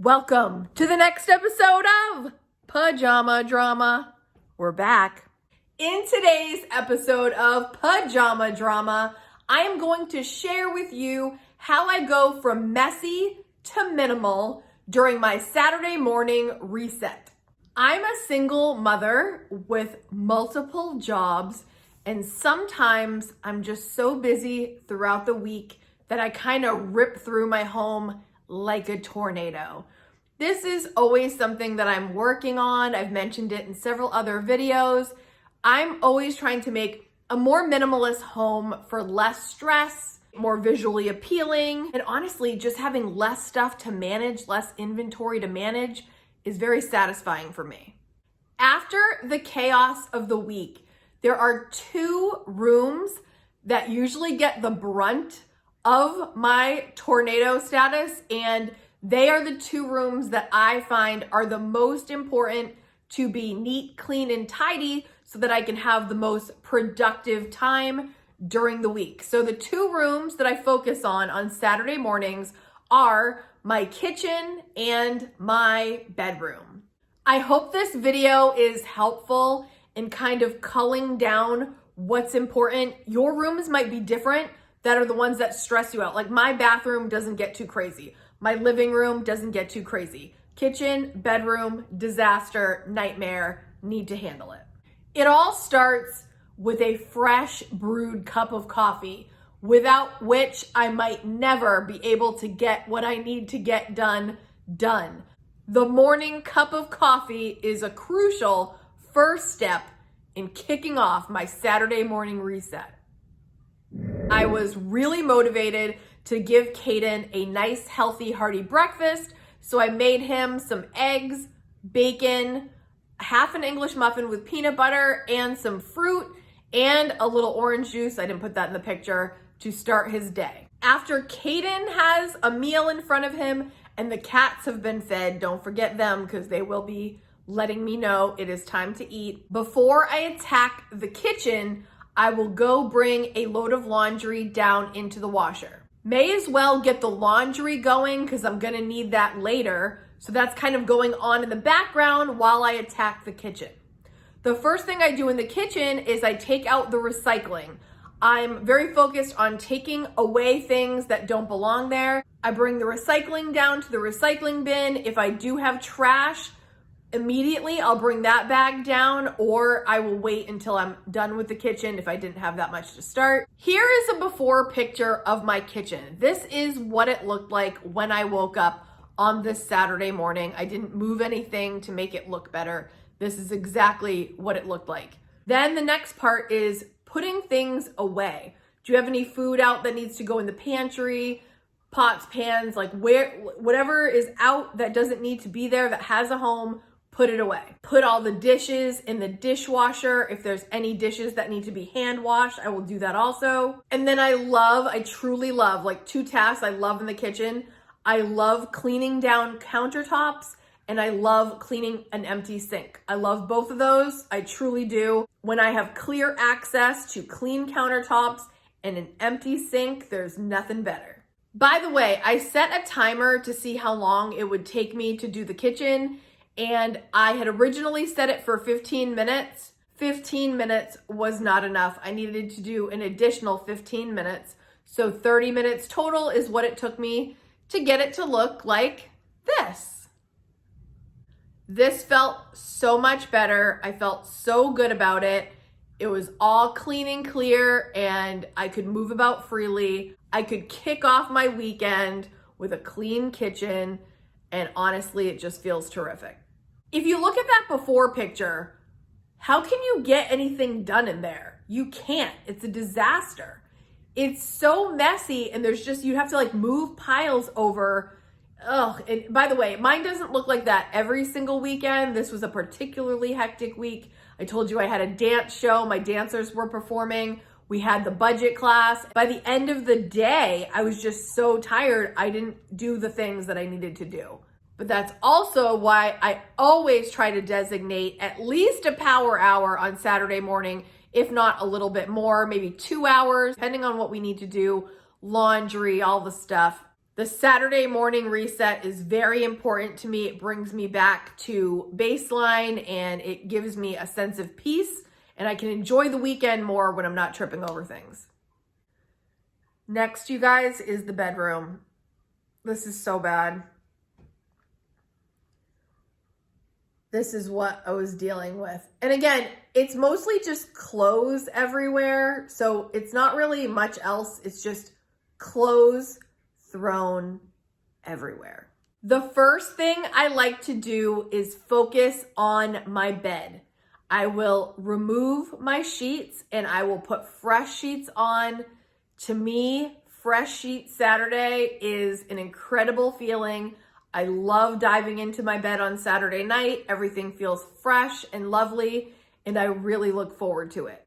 Welcome to the next episode of Pajama Drama. We're back. In today's episode of Pajama Drama, I am going to share with you how I go from messy to minimal during my Saturday morning reset. I'm a single mother with multiple jobs, and sometimes I'm just so busy throughout the week that I kind of rip through my home like a tornado. This is always something that I'm working on. I've mentioned it in several other videos. I'm always trying to make a more minimalist home for less stress, more visually appealing, and honestly, just having less stuff to manage, less inventory to manage is very satisfying for me. After the chaos of the week, there are two rooms that usually get the brunt of my tornado status, and they are the two rooms that I find are the most important to be neat, clean, and tidy so that I can have the most productive time during the week. So the two rooms that I focus on Saturday mornings are my kitchen and my bedroom. I hope this video is helpful in kind of culling down what's important. Your rooms might be different that are the ones that stress you out. Like my bathroom doesn't get too crazy. My living room doesn't get too crazy. Kitchen, bedroom, disaster, nightmare, need to handle it. It all starts with a fresh brewed cup of coffee, without which I might never be able to get what I need to get done. The morning cup of coffee is a crucial first step in kicking off my Saturday morning reset. I was really motivated to give Kaden a nice, healthy, hearty breakfast, so I made him some eggs, bacon, half an English muffin with peanut butter, and some fruit, and a little orange juice, I didn't put that in the picture, to start his day. After Kaden has a meal in front of him and the cats have been fed, don't forget them because they will be letting me know it is time to eat. Before I attack the kitchen, I will go bring a load of laundry down into the washer. May as well get the laundry going because I'm gonna need that later. So that's kind of going on in the background while I attack the kitchen. The first thing I do in the kitchen is I take out the recycling. I'm very focused on taking away things that don't belong there. I bring the recycling down to the recycling bin. If I do have trash, immediately I'll bring that bag down, or I will wait until I'm done with the kitchen if I didn't have that much to start. Here is a before picture of my kitchen. This is what it looked like when I woke up on this Saturday morning. I didn't move anything to make it look better. This is exactly what it looked like. Then the next part is putting things away. Do you have any food out that needs to go in the pantry? Pots, pans, like whatever is out that doesn't need to be there, that has a home, put it away. Put all the dishes in the dishwasher. If there's any dishes that need to be hand washed, I will do that also. And then I truly love, like two tasks I love in the kitchen. I love cleaning down countertops and I love cleaning an empty sink. I love both of those. I truly do. When I have clear access to clean countertops and an empty sink, there's nothing better. By the way, I set a timer to see how long it would take me to do the kitchen, and I had originally set it for 15 minutes. 15 minutes was not enough. I needed to do an additional 15 minutes. So 30 minutes total is what it took me to get it to look like this. This felt so much better. I felt so good about it. It was all clean and clear, and I could move about freely. I could kick off my weekend with a clean kitchen, and honestly, it just feels terrific. If you look at that before picture, how can you get anything done in there? You can't. It's a disaster. It's so messy, and you have to like move piles over. Ugh. And by the way, mine doesn't look like that every single weekend. This was a particularly hectic week. I told you I had a dance show. My dancers were performing. We had the budget class. By the end of the day, I was just so tired. I didn't do the things that I needed to do. But that's also why I always try to designate at least a power hour on Saturday morning, if not a little bit more, maybe 2 hours, depending on what we need to do, laundry, all the stuff. The Saturday morning reset is very important to me. It brings me back to baseline and it gives me a sense of peace, and I can enjoy the weekend more when I'm not tripping over things. Next, you guys, is the bedroom. This is so bad. This is what I was dealing with. And again, it's mostly just clothes everywhere. So it's not really much else. It's just clothes thrown everywhere. The first thing I like to do is focus on my bed. I will remove my sheets and I will put fresh sheets on. To me, Fresh Sheet Saturday is an incredible feeling. I love diving into my bed on Saturday night. Everything feels fresh and lovely, and I really look forward to it.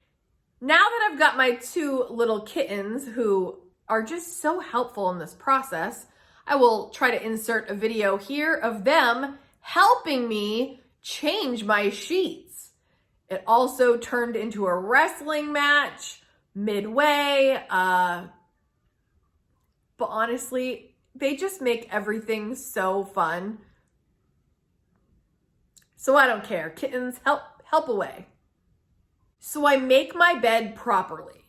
Now that I've got my 2 little kittens who are just so helpful in this process, I will try to insert a video here of them helping me change my sheets. It also turned into a wrestling match midway, but honestly, they just make everything so fun. So I don't care. Kittens, help away. So I make my bed properly.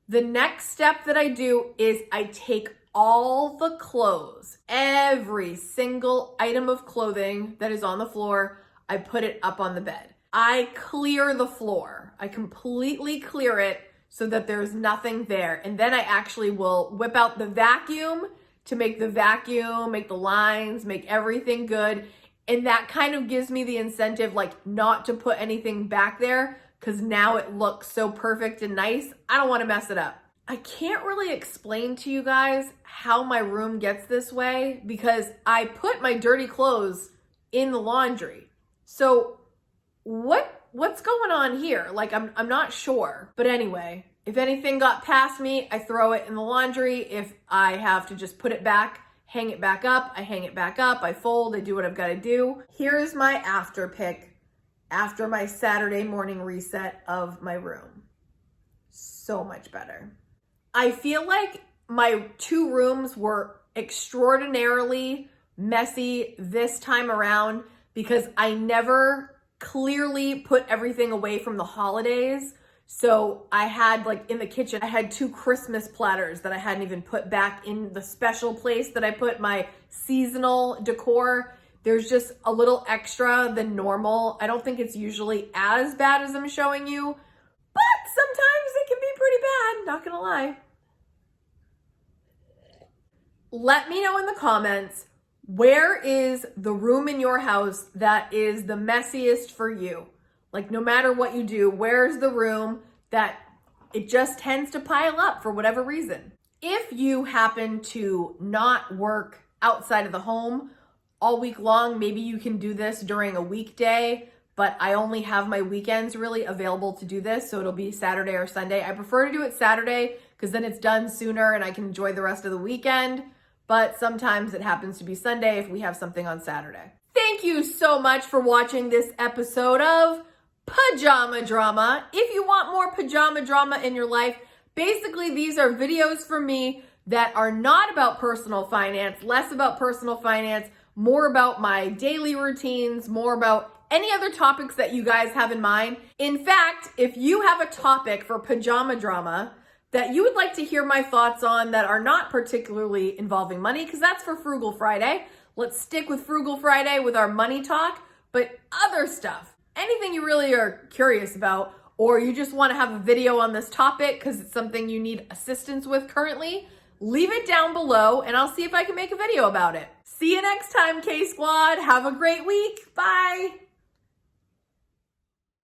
The next step that I do is I take all the clothes, every single item of clothing that is on the floor, I put it up on the bed. I clear the floor. I completely clear it so that there's nothing there. And then I actually will whip out the vacuum to make the vacuum, make the lines, make everything good. And that kind of gives me the incentive, like, not to put anything back there, because now it looks so perfect and nice. I don't want to mess it up. I can't really explain to you guys how my room gets this way because I put my dirty clothes in the laundry. So what's going on here? Like, I'm not sure. But anyway, if anything got past me, I throw it in the laundry. If I have to just put it back, hang it back up, I hang it back up, I fold, I do what I've got to do. Here's my after pic after my Saturday morning reset of my room. So much better. I feel like my 2 rooms were extraordinarily messy this time around because I never clearly put everything away from the holidays. So I had, like, in the kitchen, I had 2 Christmas platters that I hadn't even put back in the special place that I put my seasonal decor. There's just a little extra than normal. I don't think it's usually as bad as I'm showing you, but sometimes it can be pretty bad, not gonna lie. Let me know in the comments, where is the room in your house that is the messiest for you? Like, no matter what you do, where's the room that it just tends to pile up for whatever reason? If you happen to not work outside of the home all week long, maybe you can do this during a weekday, but I only have my weekends really available to do this, so it'll be Saturday or Sunday. I prefer to do it Saturday because then it's done sooner and I can enjoy the rest of the weekend, but sometimes it happens to be Sunday if we have something on Saturday. Thank you so much for watching this episode of Pajama Drama. If you want more pajama drama in your life, basically these are videos from me that are not about personal finance, less about personal finance, more about my daily routines, more about any other topics that you guys have in mind. In fact, if you have a topic for pajama drama that you would like to hear my thoughts on that are not particularly involving money, because that's for Frugal Friday, let's stick with Frugal Friday with our money talk, but other stuff, anything you really are curious about, or you just want to have a video on this topic because it's something you need assistance with currently, leave it down below and I'll see if I can make a video about it. See you next time, K-Squad. Have a great week. Bye.